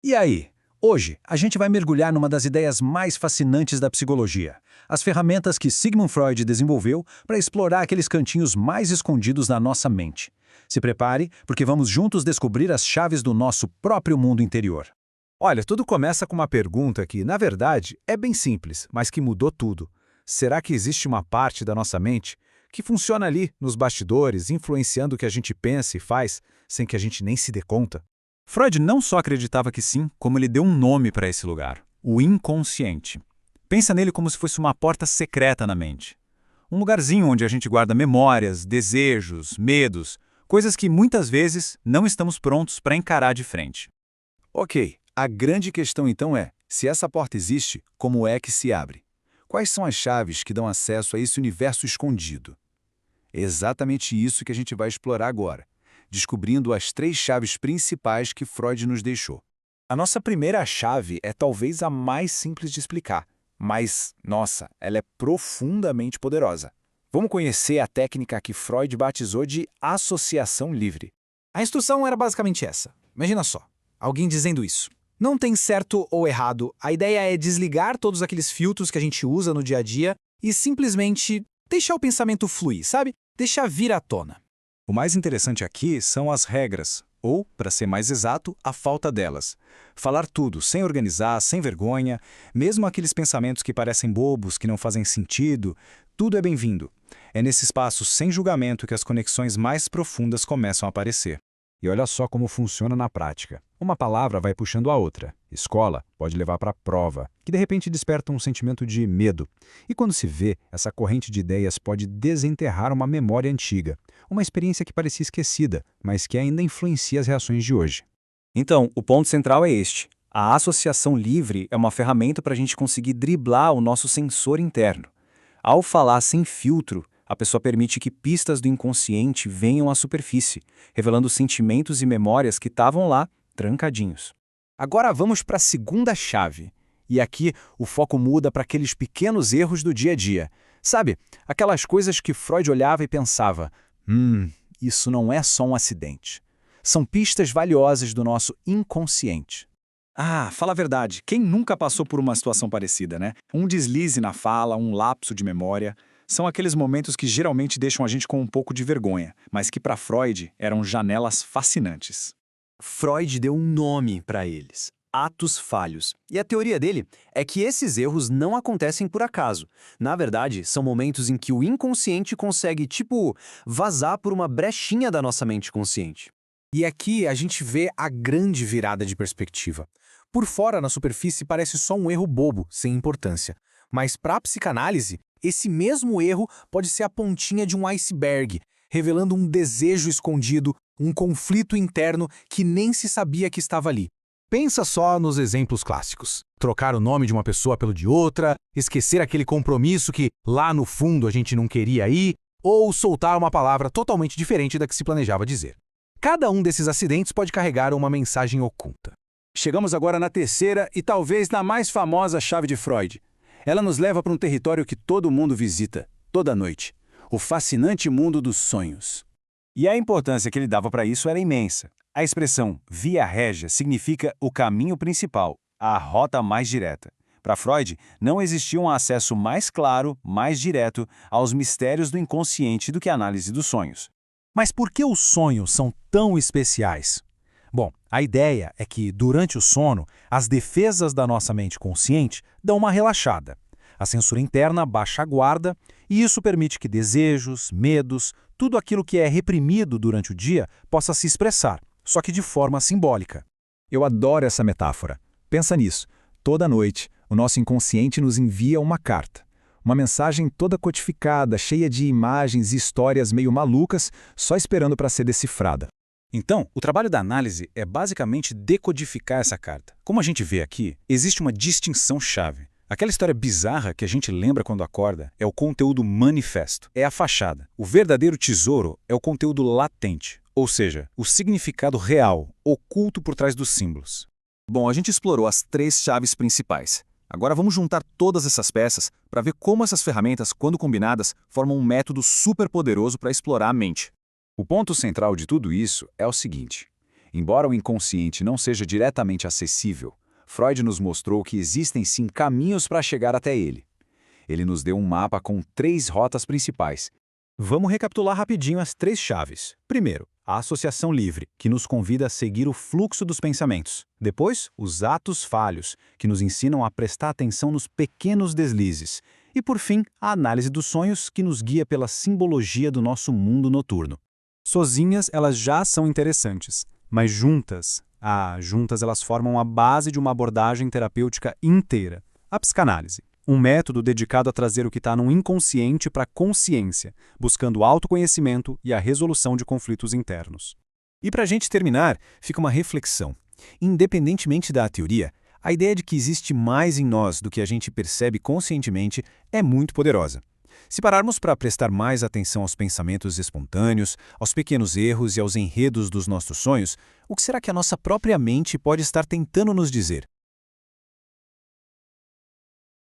E aí? Hoje, a gente vai mergulhar numa das ideias mais fascinantes da psicologia, as ferramentas que Sigmund Freud desenvolveu para explorar aqueles cantinhos mais escondidos na nossa mente. Se prepare, porque vamos juntos descobrir as chaves do nosso próprio mundo interior. Olha, tudo começa com uma pergunta que, na verdade, é bem simples, mas que mudou tudo. Será que existe uma parte da nossa mente que funciona ali, nos bastidores, influenciando o que a gente pensa e faz, sem que a gente nem se dê conta? Freud não só acreditava que sim, como ele deu um nome para esse lugar, o inconsciente. Pensa nele como se fosse uma porta secreta na mente. Um lugarzinho onde a gente guarda memórias, desejos, medos, coisas que muitas vezes não estamos prontos para encarar de frente. Ok, a grande questão então é, se essa porta existe, como é que se abre? Quais são as chaves que dão acesso a esse universo escondido? É exatamente isso que a gente vai explorar agora, descobrindo as 3 chaves principais que Freud nos deixou. A nossa primeira chave é talvez a mais simples de explicar, mas, nossa, ela é profundamente poderosa. Vamos conhecer a técnica que Freud batizou de associação livre. A instrução era basicamente essa. Imagina só, alguém dizendo isso. Não tem certo ou errado, a ideia é desligar todos aqueles filtros que a gente usa no dia a dia e simplesmente deixar o pensamento fluir, sabe? Deixar vir à tona. O mais interessante aqui são as regras, ou, para ser mais exato, a falta delas. Falar tudo sem organizar, sem vergonha, mesmo aqueles pensamentos que parecem bobos, que não fazem sentido, tudo é bem-vindo. É nesse espaço sem julgamento que as conexões mais profundas começam a aparecer. E olha só como funciona na prática. Uma palavra vai puxando a outra. Escola pode levar para a prova, que de repente desperta um sentimento de medo. E quando se vê, essa corrente de ideias pode desenterrar uma memória antiga, uma experiência que parecia esquecida, mas que ainda influencia as reações de hoje. Então, o ponto central é este. A associação livre é uma ferramenta para a gente conseguir driblar o nosso sensor interno. Ao falar sem filtro, a pessoa permite que pistas do inconsciente venham à superfície, revelando sentimentos e memórias que estavam lá, trancadinhos. Agora vamos para a segunda chave. E aqui o foco muda para aqueles pequenos erros do dia a dia. Sabe, aquelas coisas que Freud olhava e pensava, isso não é só um acidente. São pistas valiosas do nosso inconsciente. Ah, fala a verdade, quem nunca passou por uma situação parecida, né? Um deslize na fala, um lapso de memória. São aqueles momentos que geralmente deixam a gente com um pouco de vergonha, mas que para Freud eram janelas fascinantes. Freud deu um nome para eles, atos falhos. E a teoria dele é que esses erros não acontecem por acaso. Na verdade, são momentos em que o inconsciente consegue, vazar por uma brechinha da nossa mente consciente. E aqui a gente vê a grande virada de perspectiva. Por fora, na superfície, parece só um erro bobo, sem importância. Mas para a psicanálise, esse mesmo erro pode ser a pontinha de um iceberg, revelando um desejo escondido, um conflito interno que nem se sabia que estava ali. Pensa só nos exemplos clássicos. Trocar o nome de uma pessoa pelo de outra, esquecer aquele compromisso que lá no fundo a gente não queria ir, ou soltar uma palavra totalmente diferente da que se planejava dizer. Cada um desses acidentes pode carregar uma mensagem oculta. Chegamos agora na terceira e talvez na mais famosa chave de Freud. Ela nos leva para um território que todo mundo visita, toda noite. O fascinante mundo dos sonhos. E a importância que ele dava para isso era imensa. A expressão via regia significa o caminho principal, a rota mais direta. Para Freud, não existia um acesso mais claro, mais direto aos mistérios do inconsciente do que a análise dos sonhos. Mas por que os sonhos são tão especiais? Bom, a ideia é que, durante o sono, as defesas da nossa mente consciente dão uma relaxada. A censura interna baixa a guarda e isso permite que desejos, medos, tudo aquilo que é reprimido durante o dia possa se expressar, só que de forma simbólica. Eu adoro essa metáfora. Pensa nisso. Toda noite, o nosso inconsciente nos envia uma carta. Uma mensagem toda codificada, cheia de imagens e histórias meio malucas, só esperando para ser decifrada. Então, o trabalho da análise é basicamente decodificar essa carta. Como a gente vê aqui, existe uma distinção-chave. Aquela história bizarra que a gente lembra quando acorda é o conteúdo manifesto, é a fachada. O verdadeiro tesouro é o conteúdo latente, ou seja, o significado real, oculto por trás dos símbolos. Bom, a gente explorou as 3 chaves principais. Agora vamos juntar todas essas peças para ver como essas ferramentas, quando combinadas, formam um método super poderoso para explorar a mente. O ponto central de tudo isso é o seguinte. Embora o inconsciente não seja diretamente acessível, Freud nos mostrou que existem sim caminhos para chegar até ele. Ele nos deu um mapa com 3 rotas principais. Vamos recapitular rapidinho as 3 chaves. Primeiro, a associação livre, que nos convida a seguir o fluxo dos pensamentos. Depois, os atos falhos, que nos ensinam a prestar atenção nos pequenos deslizes. E, por fim, a análise dos sonhos, que nos guia pela simbologia do nosso mundo noturno. Sozinhas, elas já são interessantes, mas juntas elas formam a base de uma abordagem terapêutica inteira, a psicanálise. Um método dedicado a trazer o que está no inconsciente para a consciência, buscando autoconhecimento e a resolução de conflitos internos. E para a gente terminar, fica uma reflexão. Independentemente da teoria, a ideia de que existe mais em nós do que a gente percebe conscientemente é muito poderosa. Se pararmos para prestar mais atenção aos pensamentos espontâneos, aos pequenos erros e aos enredos dos nossos sonhos, o que será que a nossa própria mente pode estar tentando nos dizer?